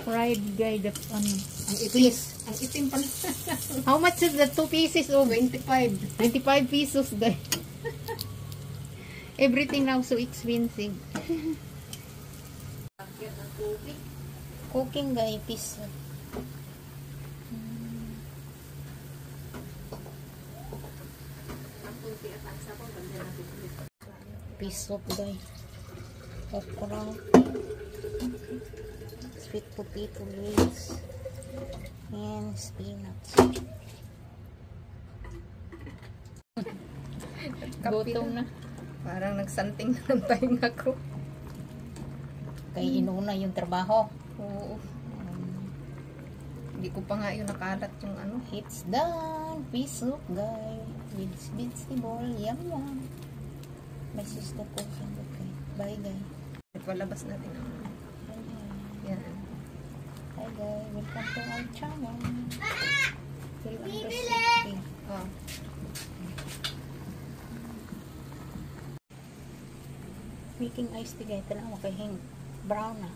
fried guy. Ang itim pala. How much is the 2 pieces of 25. 25 pesos guy. Everything now so expensive. Cooking guy, piece. Piece of guy. Okra. Sweet potato leaves. And spinach. Gutom na. Parang nagsanting na ng pahinga ko. Kaya inuna yung trabaho. Oo. Hindi ko pa nga yung nakalat yung ano. It's done. Piece of guy. With vegetable. Yum yum. My sister cooking. Okay. Bye guy. Palabas natin ang yan. Hi guys. Welcome to our channel. Bibili! Oh. Making iced tea guys. Ito lang makahing brown na.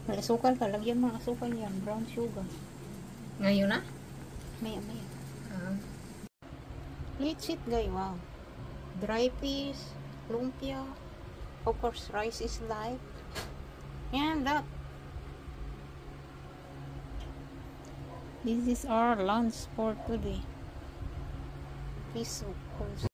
May asukal ka. Lagyan mo ang asukal yan. Brown sugar. Ngayon na? Maya. Let's eat guys. Wow. Dry fish. Lumpia. Of course rice is light. And that. This is our lunch for today. Piece of course.